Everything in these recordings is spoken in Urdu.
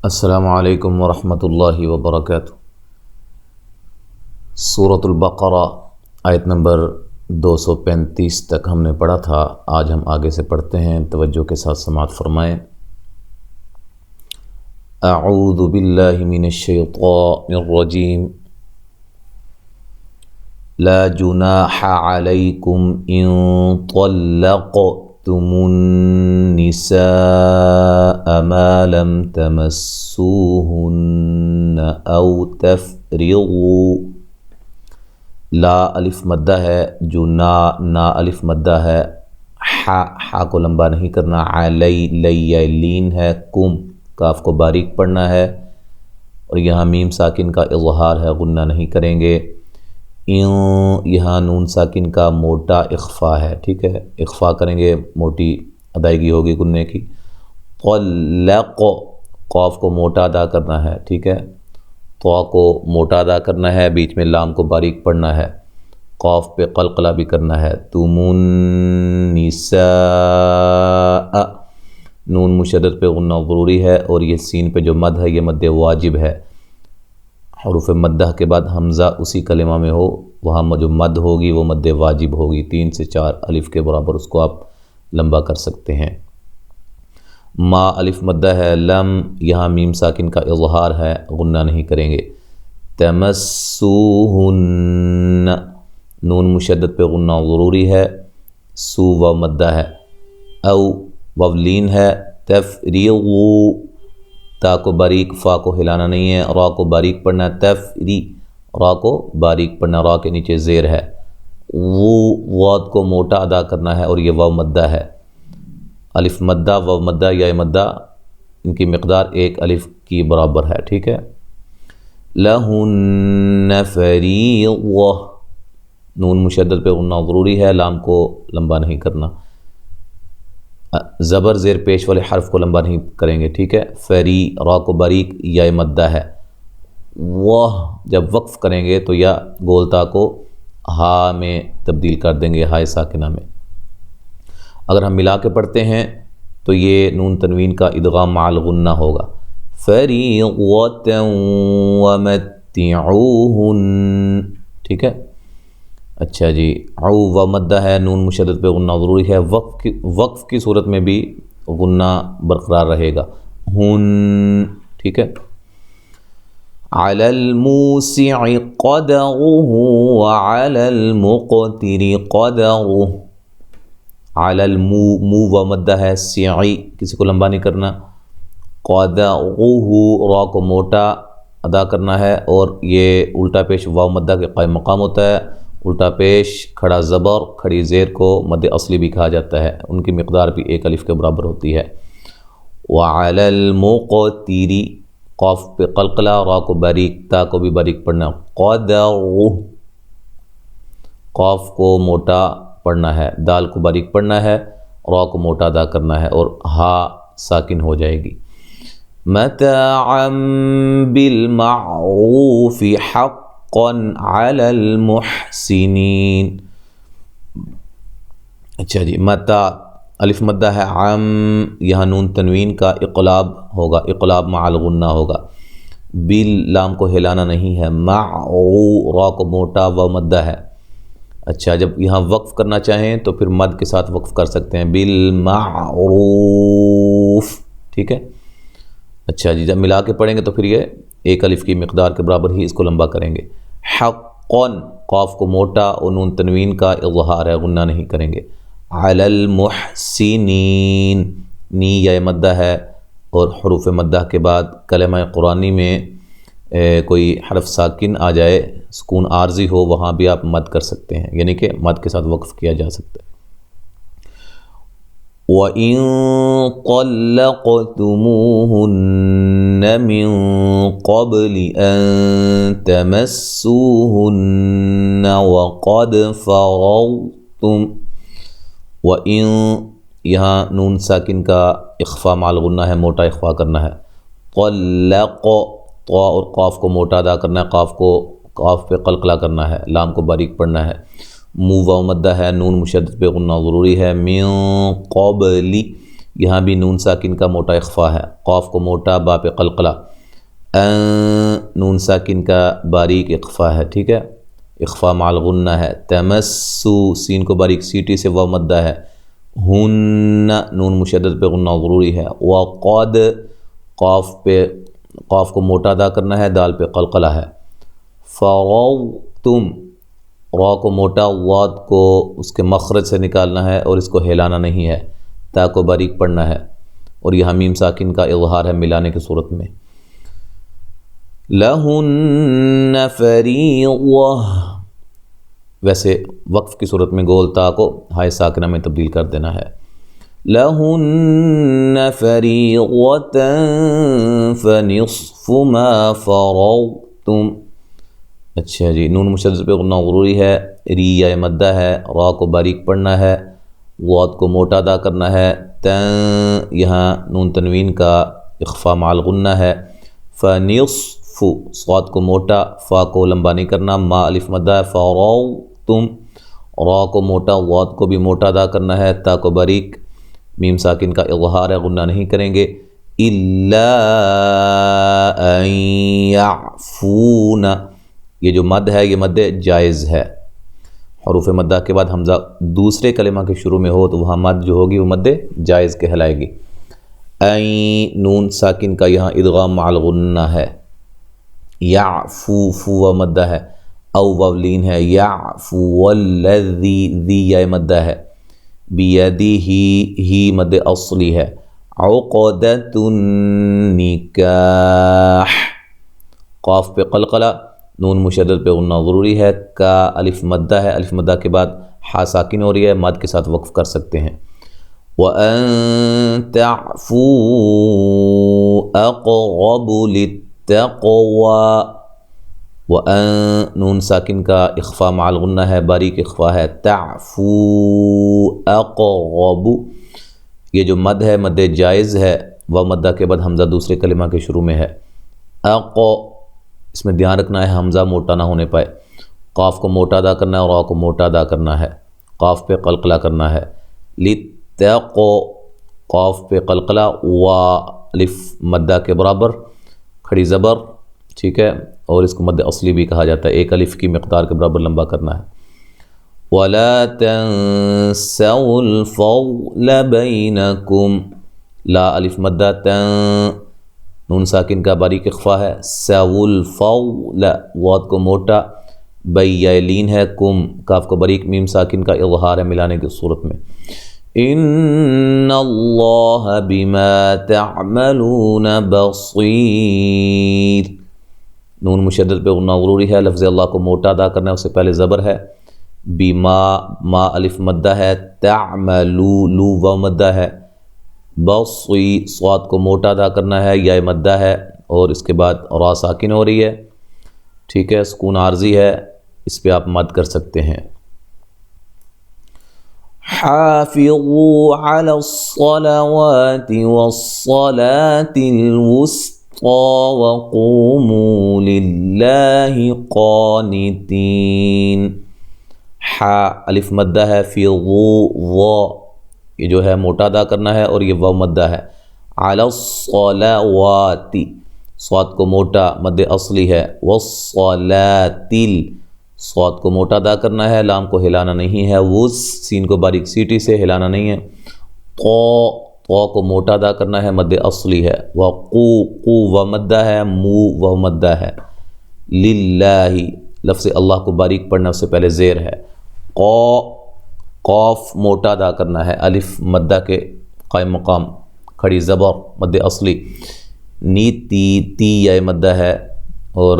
السلام علیکم ورحمۃ اللہ وبرکاتہ۔ سورۃ البقرہ آیت نمبر 235 تک ہم نے پڑھا تھا۔ آج ہم آگے سے پڑھتے ہیں، توجہ کے ساتھ سماعت فرمائیں۔ اعوذ باللہ من الشیطان الرجیم۔ لا جناح علیکم ان طلقتم النساء ما لم تمسوهن او تفرضوا۔ لا الف مدہ ہے، جو نا الف مدہ ہے، حا کو لمبا نہیں کرنا، علی لین ہے، کم کاف کو باریک پڑھنا ہے، اور یہاں میم ساکن کا اظہار ہے، غنہ نہیں کریں گے۔ یہاں نون ساکن کا موٹا اخفا ہے، ٹھیک ہے، اخفا کریں گے، موٹی ادائیگی ہوگی غنے کی۔ طلق قاف کو موٹا ادا کرنا ہے، ٹھیک ہے، طا کو موٹا ادا کرنا ہے، بیچ میں لام کو باریک پڑھنا ہے، قاف پہ قلقلہ بھی کرنا ہے۔ تم النساء، نون مشدد پہ غنہ ضروری ہے، اور یہ سین پہ جو مد ہے یہ مد واجب ہے۔ حروف مدہ کے بعد حمزہ اسی کلمہ میں ہو، وہاں جو مد ہوگی وہ مد واجب ہوگی، 3 سے 4 الف کے برابر، اس کو آپ لمبا کر سکتے ہیں۔ ما الف مدہ ہے، لم یہاں میم ساکن کا اظہار ہے، غنہ نہیں کریں گے۔ تمسوہن، نون مشدد پہ غنہ ضروری ہے، سو و مدہ ہے، او وولین ہے، تفریغو، تا کو باریک، فا کو ہلانا نہیں ہے، را کو باریک پڑھنا ہے، تفری، را کو باریک پڑھنا، را کے نیچے زیر ہے، واد کو موٹا ادا کرنا ہے، اور یہ واو مدہ ہے۔ الف مدہ، واو مدہ، یا مدہ، ان کی مقدار 1 الف کی برابر ہے، ٹھیک ہے۔ لہن فریضہ، نون مشدد پہ غنہ ضروری ہے، لام کو لمبا نہیں کرنا، زبر زیر پیش والے حرف کو لمبا نہیں کریں گے، ٹھیک ہے۔ فری، را کو باریک، یا مدہ ہے، وہ جب وقف کریں گے تو یا گولتا کو ہا میں تبدیل کر دیں گے، ہائے ساکنہ میں۔ اگر ہم ملا کے پڑھتے ہیں تو یہ نون تنوین کا ادغام مع الغنہ ہوگا۔ فریضۃ ومتعوہن، ٹھیک ہے۔ اچھا جی، او و مدہ ہے، نون مشدد پہ غنہ ضروری ہے، وقف کی صورت میں بھی غنہ برقرار رہے گا، ہن، ٹھیک ہے۔ علی الموسع قدرہ وعلی المقتر قدرہ، علی المو و مدہ ہے، سعی کسی کو لمبا نہیں کرنا، قدرہ، را کو موٹا ادا کرنا ہے، اور یہ الٹا پیش واو مدہ کے قائم مقام ہوتا ہے۔ الٹا پیش کھڑا زبر کھڑی زیر کو مد اصلی بھی کہا جاتا ہے، ان کی مقدار بھی 1 الف کے برابر ہوتی ہے۔ وعلی المقتر، قاف پہ قلقلہ، را کو باریک، تا کو بھی باریک پڑھنا، قدرہ، قاف کو موٹا پڑھنا ہے، دال کو باریک پڑھنا ہے، را کو موٹا ادا کرنا ہے، اور ہا ساکن ہو جائے گی۔ متاعا بالمعروف حقا علی المحسنین۔ اچھا جی، متا الف مدہ ہے، عم یہاں نون تنوین کا اقلاب ہوگا، اقلاب مع الغنہ ہوگا، بل لام کو ہلانا نہیں ہے، معو را کو موٹا و مدہ ہے۔ اچھا، جب یہاں وقف کرنا چاہیں تو پھر مد کے ساتھ وقف کر سکتے ہیں، بالمعروف، ٹھیک ہے۔ اچھا جی، جب ملا کے پڑھیں گے تو پھر یہ 1 الف کی مقدار کے برابر ہی اس کو لمبا کریں گے۔ حقاً، قاف کو موٹا اور نون تنوین کا اظہار ہے، غنہ نہیں کریں گے۔ علی المحسنین، نی یا مدہ ہے، اور حروف مدہ کے بعد کلمہ قرآنی میں کوئی حرف ساکن آ جائے، سکون عارضی ہو، وہاں بھی آپ مد کر سکتے ہیں، یعنی کہ مد کے ساتھ وقف کیا جا سکتا ہے۔ وَإِن طَلَّقْتُمُوهُنَّ مِن قَبْلِ أَن تَمَسُّوهُنَّ وَقَدْ فَرَضْتُمْ، وَإِن یہاں نون ساکن کا اخفا مع الغنہ ہے، موٹا اخفا کرنا ہے، طلق، طا اور قاف کو موٹا ادا کرنا ہے، قاف پہ قلقلہ کرنا ہے، لام کو باریک پڑھنا ہے، مو و مدہ ہے، نون مشدد پہ غنہ ضروری ہے، من قبل، یہاں بھی نون ساکن کا موٹا اخفا ہے، قاف کو موٹا، با پہ قلقلہ، نون ساکن کا باریک اخفا ہے، ٹھیک ہے، اخفا مع الغنہ ہے، تمسو سین کو باریک سیٹی سے واو مدہ ہے، ہن نون مشدد پہ غنہ ضروری ہے، وقد قاف کو موٹا ادا کرنا ہے، دال پہ قلقلہ ہے، فروتم را کو موٹا، واد کو اس کے مخرج سے نکالنا ہے اور اس کو ہلانا نہیں ہے، تا کو باریک پڑھنا ہے، اور یہاں میم ساکن کا اظہار ہے ملانے کی صورت میں، لہن فریضہ، ویسے وقف کی صورت میں گول تا کو ہائے ساکنہ میں تبدیل کر دینا ہے، لہن فریضۃ فنصف ما فرضتم، اچھا جی، نون مشدد پہ غنہ ضروری ہے، ری یا مدہ ہے، را کو باریک پڑھنا ہے، واد کو موٹا ادا کرنا ہے، یہاں نون تنوین کا اخفا مع الغنہ ہے، فنصف صاد کو موٹا، فا کو لمبا نہیں کرنا، ما الف مدہ ہے، فرضتم را کو موٹا، واد کو بھی موٹا ادا کرنا ہے، تا کو باریک، میم ساکن کا اظہار ہے، غنہ نہیں کریں گے، الا ان یعفون، یہ جو مد ہے یہ مد جائز ہے، حروف مدہ کے بعد حمزہ دوسرے کلمہ کے شروع میں ہو تو وہاں مد جو ہوگی وہ مد جائز کہلائے گی، این نون ساکن کا یہاں ادغام مع الغنہ ہے، یعفو فو مدہ ہے، او وولین ہے، یعفو والذی ذی یا مدہ ہے، بیدی ہی مد اصلی ہے، عقدۃ النکاح، قاف پہ قلقلہ، نون مشدد پہ غنہ ضروری ہے، کا الف مدہ ہے، الف مدہ کے بعد ہا ساکن ہو رہی ہے، مد کے ساتھ وقف کر سکتے ہیں، وَأَن تَعْفُوا أَقْرَبُ لِلتَّقْوَى، وَأَن نون ساکن کا اخفا مع الغنہ ہے، باریک اخفا ہے، تَعْفُوا أَقْرَبُ، یہ جو مد ہے مد جائز ہے، و مدہ کے بعد حمزہ دوسرے کلمہ کے شروع میں ہے، اس میں دھیان رکھنا ہے حمزہ موٹا نہ ہونے پائے، قاف کو موٹا ادا کرنا ہے اور را کو موٹا ادا کرنا ہے، قاف پہ قلقلہ کرنا ہے، لتقو قاف پہ قلقلہ، و الف مدہ کے برابر کھڑی زبر، ٹھیک ہے، اور اس کو مد اصلی بھی کہا جاتا ہے، ایک الف کی مقدار کے برابر لمبا کرنا ہے، وَلَا تَنْسَوُا الْفَضْلَ بَيْنَكُمْ، لا الف مدہ، نون ساکن کا باریک اخفا ہے، سَوُا الْفَضْلَ واد کو موٹا، بیلین ہے، کم کاف کو باریک، میم ساکن کا اظہار ہے ملانے کی صورت میں، ان اللہ بما تعملون بصیر، نون مشدد پہ غنہ ضروری ہے، لفظ اللہ کو موٹا ادا کرنا ہے، اس سے پہلے زبر ہے، بما ما الف مدہ ہے، تعملو لو و مدہ ہے، بصی صاد کو موٹا ادا کرنا ہے، یا مدہ ہے، اور اس کے بعد را ساکن ہو رہی ہے، ٹھیک ہے، سکون عارضی ہے، اس پہ آپ مد کر سکتے ہیں، حافظوا علی الصلوات والصلاة الوسطى وقوموا للہ قانتین، الف مدہ ہے، فی یہ جو ہے موٹا ادا کرنا ہے، اور یہ واو مدہ ہے، علی الصلوات صاد کو موٹا مد اصلی ہے، والصلاة صاد کو موٹا ادا کرنا ہے، لام کو ہلانا نہیں ہے، سین کو باریک سیٹی سے ہلانا نہیں ہے، تو کو موٹا ادا کرنا ہے، مد اصلی ہے، قو و مدہ ہے، مو و مدہ ہے، للہ لفظ اللہ کو باریک پڑھنا، اس سے پہلے زیر ہے، قاف موٹا ادا کرنا ہے، الف مدہ کے قائم مقام کھڑی زبر مد اصلی، تی یا مدہ ہے، اور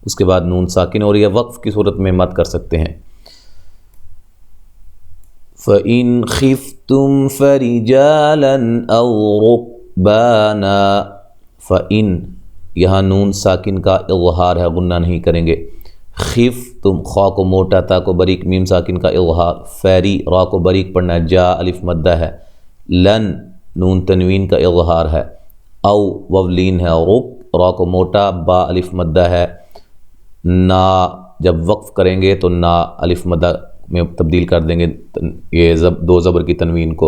اس کے بعد نون ساکن ہو رہی ہے، وقف کی صورت میں مد کر سکتے ہیں، فَإِنْ خِفْتُمْ فَرِجَالًا أَوْ رُكْبَانًا، فَإِنْ یہاں نون ساکن کا اظہار ہے، غنہ نہیں کریں گے، خِفْتُم خا کو موٹا، تا کو باریک، میم ساکن کا اظہار، فیری را کو باریک پڑھنا ہے، جا الف مدہ ہے، لن نون تنوین کا اظہار ہے، او وولین ہے، رک را کو موٹا، با الف مدہ ہے، نا جب وقف کریں گے تو نا الف مدہ میں تبدیل کر دیں گے یہ دو زبر کی تنوین کو،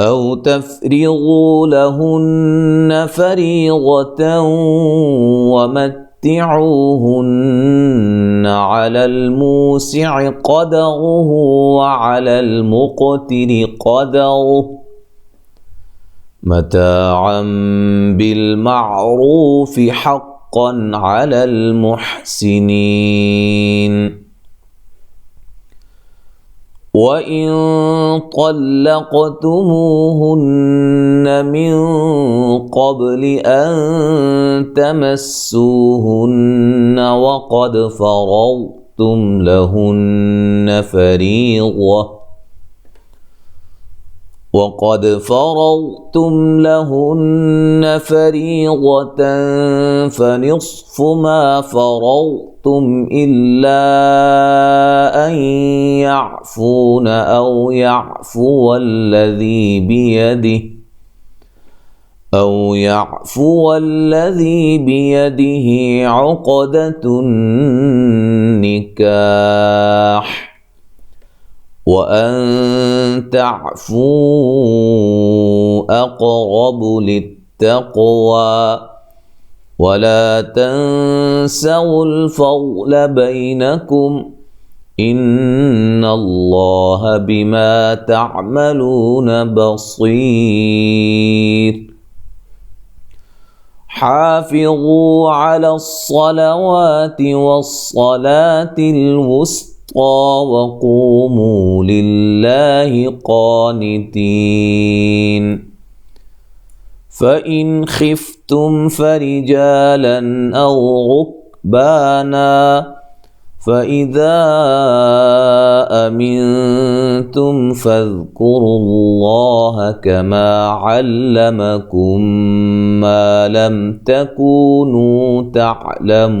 أو تفرغوا لهن فريضة ومتعوهن على الموسع قدره وعلى المقتر قدره متاعا بالمعروف حقا على المحسنين وإن طلقتموهن من قبل أن تمسوهن وقد فرضتم لهن فريضة فنصف ما فرضتم إلا أن يعفون أو يعفو الذي بيده عقدة النكاح وأن تعفوا أقرب للتقوى ولا تنسوا الفضل بينكم إن الله بما تعملون بصير حافظوا على الصلوات والصلاة الوسطى وقوموا لله قانتين فإن خفتم فرجالا أو ركبانا فإذا أمنتم فاذكروا الله كما علمكم ما لم تكونوا تعلمون।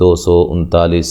239